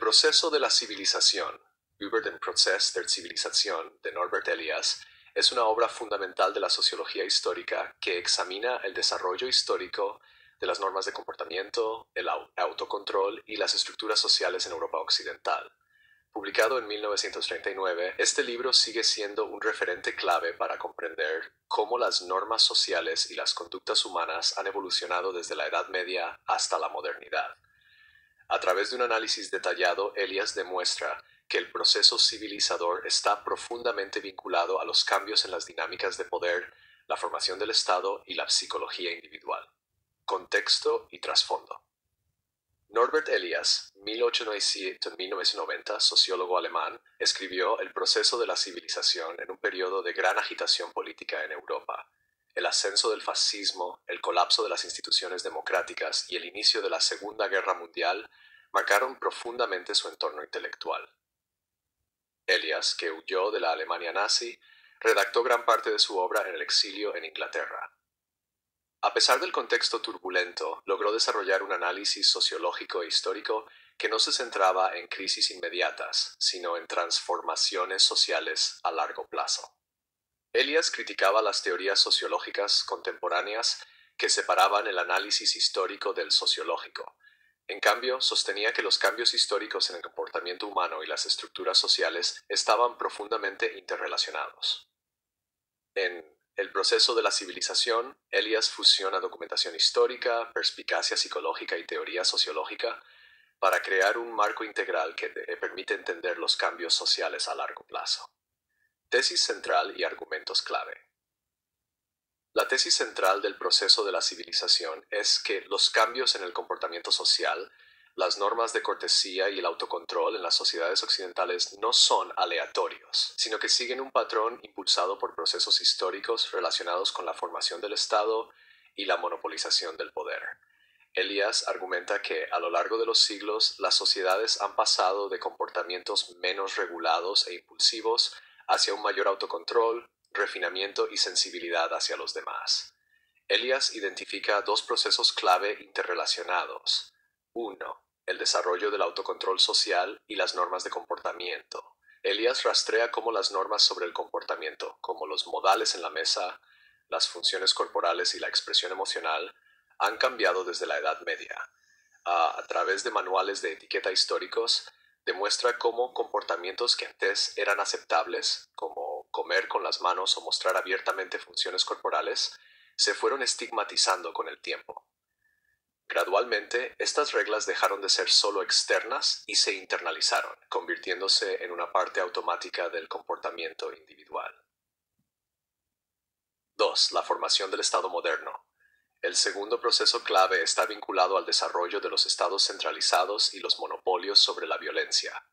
proceso de la civilización, Über den Prozess der Zivilisation, de Norbert Elias, es una obra fundamental de la sociología histórica que examina el desarrollo histórico de las normas de comportamiento, el autocontrol y las estructuras sociales en Europa Occidental. Publicado en 1939, este libro sigue siendo un referente clave para comprender cómo las normas sociales y las conductas humanas han evolucionado desde la Edad Media hasta la modernidad. A través de un análisis detallado, Elias demuestra que el proceso civilizador está profundamente vinculado a los cambios en las dinámicas de poder, la formación del Estado y la psicología individual. Contexto y trasfondo. Norbert Elias, 1897-1990, sociólogo alemán, escribió El proceso de la civilización en un periodo de gran agitación política en Europa. El ascenso del fascismo, el colapso de las instituciones democráticas y el inicio de la Segunda Guerra Mundial marcaron profundamente su entorno intelectual. Elias, que huyó de la Alemania nazi, redactó gran parte de su obra en el exilio en Inglaterra. A pesar del contexto turbulento, logró desarrollar un análisis sociológico e histórico que no se centraba en crisis inmediatas, sino en transformaciones sociales a largo plazo. Elias criticaba las teorías sociológicas contemporáneas que separaban el análisis histórico del sociológico. En cambio, sostenía que los cambios históricos en el comportamiento humano y las estructuras sociales estaban profundamente interrelacionados. En El proceso de la civilización, Elias fusiona documentación histórica, perspicacia psicológica y teoría sociológica para crear un marco integral que permite entender los cambios sociales a largo plazo. Tesis central y argumentos clave. La tesis central del proceso de la civilización es que los cambios en el comportamiento social, las normas de cortesía y el autocontrol en las sociedades occidentales no son aleatorios, sino que siguen un patrón impulsado por procesos históricos relacionados con la formación del Estado y la monopolización del poder. Elias argumenta que a lo largo de los siglos las sociedades han pasado de comportamientos menos regulados e impulsivos hacia un mayor autocontrol, refinamiento y sensibilidad hacia los demás. Elias identifica dos procesos clave interrelacionados. 1. El desarrollo del autocontrol social y las normas de comportamiento. Elias rastrea cómo las normas sobre el comportamiento, como los modales en la mesa, las funciones corporales y la expresión emocional, han cambiado desde la Edad Media. A través de manuales de etiqueta históricos, demuestra cómo comportamientos que antes eran aceptables, como comer con las manos o mostrar abiertamente funciones corporales, se fueron estigmatizando con el tiempo. Gradualmente, estas reglas dejaron de ser solo externas y se internalizaron, convirtiéndose en una parte automática del comportamiento individual. 2. La formación del Estado moderno. El segundo proceso clave está vinculado al desarrollo de los estados centralizados y los monopolios sobre la violencia.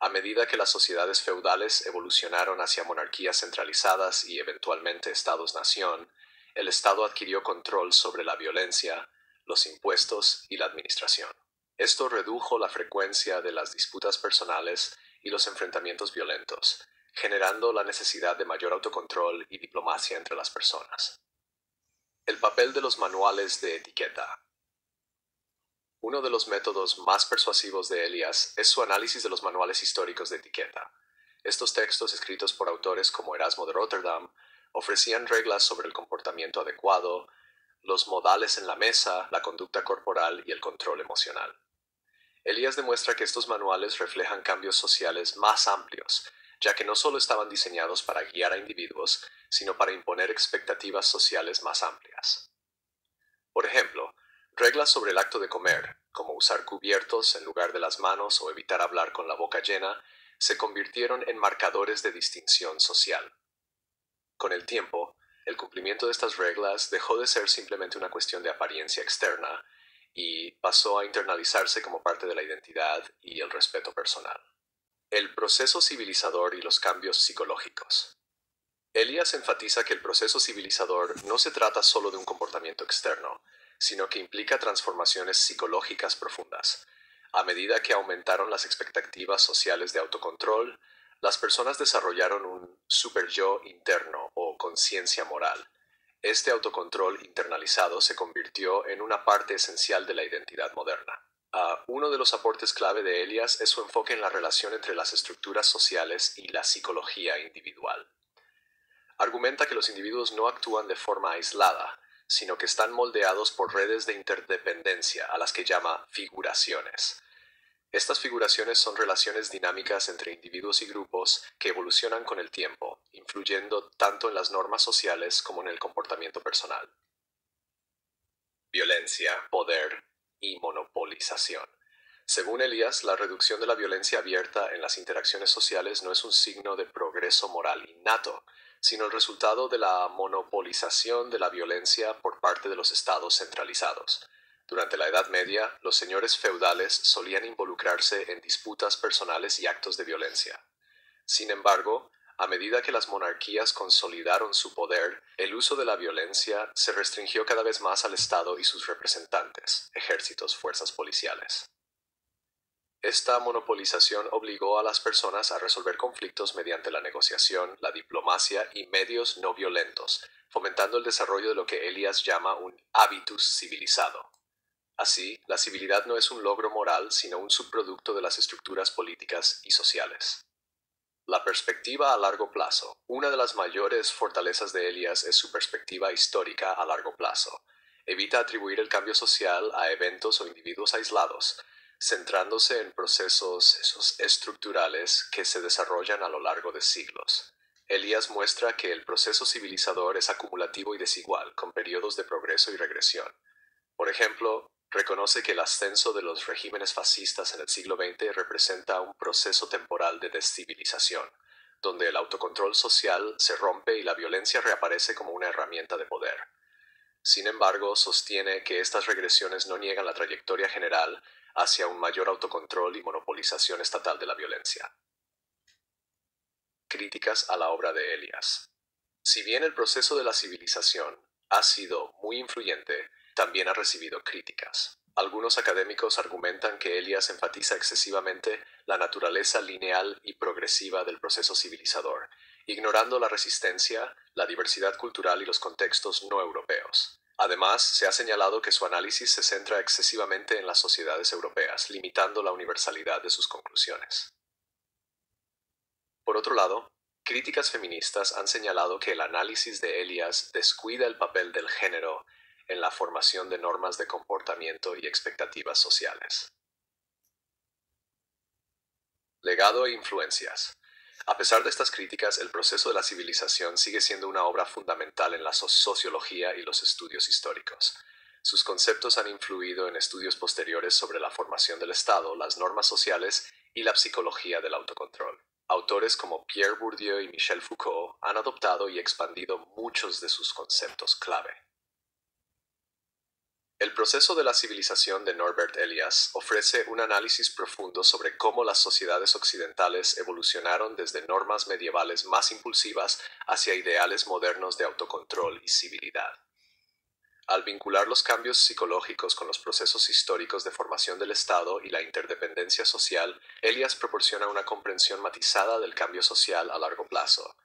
A medida que las sociedades feudales evolucionaron hacia monarquías centralizadas y eventualmente estados-nación, el Estado adquirió control sobre la violencia, los impuestos y la administración. Esto redujo la frecuencia de las disputas personales y los enfrentamientos violentos, generando la necesidad de mayor autocontrol y diplomacia entre las personas. El papel de los manuales de etiqueta. Uno de los métodos más persuasivos de Elias es su análisis de los manuales históricos de etiqueta. Estos textos, escritos por autores como Erasmo de Rotterdam, ofrecían reglas sobre el comportamiento adecuado, los modales en la mesa, la conducta corporal y el control emocional. Elias demuestra que estos manuales reflejan cambios sociales más amplios, ya que no solo estaban diseñados para guiar a individuos, sino para imponer expectativas sociales más amplias. Por ejemplo, reglas sobre el acto de comer, como usar cubiertos en lugar de las manos o evitar hablar con la boca llena, se convirtieron en marcadores de distinción social. Con el tiempo, el cumplimiento de estas reglas dejó de ser simplemente una cuestión de apariencia externa y pasó a internalizarse como parte de la identidad y el respeto personal. El proceso civilizador y los cambios psicológicos. Elias enfatiza que el proceso civilizador no se trata solo de un comportamiento externo, sino que implica transformaciones psicológicas profundas. A medida que aumentaron las expectativas sociales de autocontrol, las personas desarrollaron un superyo interno o conciencia moral. Este autocontrol internalizado se convirtió en una parte esencial de la identidad moderna. Uno de los aportes clave de Elias es su enfoque en la relación entre las estructuras sociales y la psicología individual. Argumenta que los individuos no actúan de forma aislada, sino que están moldeados por redes de interdependencia, a las que llama figuraciones. Estas figuraciones son relaciones dinámicas entre individuos y grupos que evolucionan con el tiempo, influyendo tanto en las normas sociales como en el comportamiento personal. Violencia, poder y monopolización. Según Elias, la reducción de la violencia abierta en las interacciones sociales no es un signo de progreso moral innato, sino el resultado de la monopolización de la violencia por parte de los estados centralizados. Durante la Edad Media, los señores feudales solían involucrarse en disputas personales y actos de violencia. Sin embargo, a medida que las monarquías consolidaron su poder, el uso de la violencia se restringió cada vez más al Estado y sus representantes, ejércitos, fuerzas policiales. Esta monopolización obligó a las personas a resolver conflictos mediante la negociación, la diplomacia y medios no violentos, fomentando el desarrollo de lo que Elias llama un hábitus civilizado. Así, la civilidad no es un logro moral, sino un subproducto de las estructuras políticas y sociales. La perspectiva a largo plazo. Una de las mayores fortalezas de Elias es su perspectiva histórica a largo plazo. Evita atribuir el cambio social a eventos o individuos aislados, centrándose en procesos estructurales que se desarrollan a lo largo de siglos. Elias muestra que el proceso civilizador es acumulativo y desigual, con periodos de progreso y regresión. Por ejemplo, reconoce que el ascenso de los regímenes fascistas en el siglo XX representa un proceso temporal de descivilización, donde el autocontrol social se rompe y la violencia reaparece como una herramienta de poder. Sin embargo, sostiene que estas regresiones no niegan la trayectoria general hacia un mayor autocontrol y monopolización estatal de la violencia. Críticas a la obra de Elias. Si bien el proceso de la civilización ha sido muy influyente, también ha recibido críticas. Algunos académicos argumentan que Elias enfatiza excesivamente la naturaleza lineal y progresiva del proceso civilizador, ignorando la resistencia, la diversidad cultural y los contextos no europeos. Además, se ha señalado que su análisis se centra excesivamente en las sociedades europeas, limitando la universalidad de sus conclusiones. Por otro lado, críticas feministas han señalado que el análisis de Elias descuida el papel del género en la formación de normas de comportamiento y expectativas sociales. Legado e influencias. A pesar de estas críticas, el proceso de la civilización sigue siendo una obra fundamental en la sociología y los estudios históricos. Sus conceptos han influido en estudios posteriores sobre la formación del Estado, las normas sociales y la psicología del autocontrol. Autores como Pierre Bourdieu y Michel Foucault han adoptado y expandido muchos de sus conceptos clave. El proceso de la civilización de Norbert Elias ofrece un análisis profundo sobre cómo las sociedades occidentales evolucionaron desde normas medievales más impulsivas hacia ideales modernos de autocontrol y civilidad. Al vincular los cambios psicológicos con los procesos históricos de formación del Estado y la interdependencia social, Elias proporciona una comprensión matizada del cambio social a largo plazo.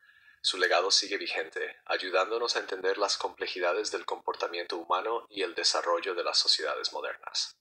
Su legado sigue vigente, ayudándonos a entender las complejidades del comportamiento humano y el desarrollo de las sociedades modernas.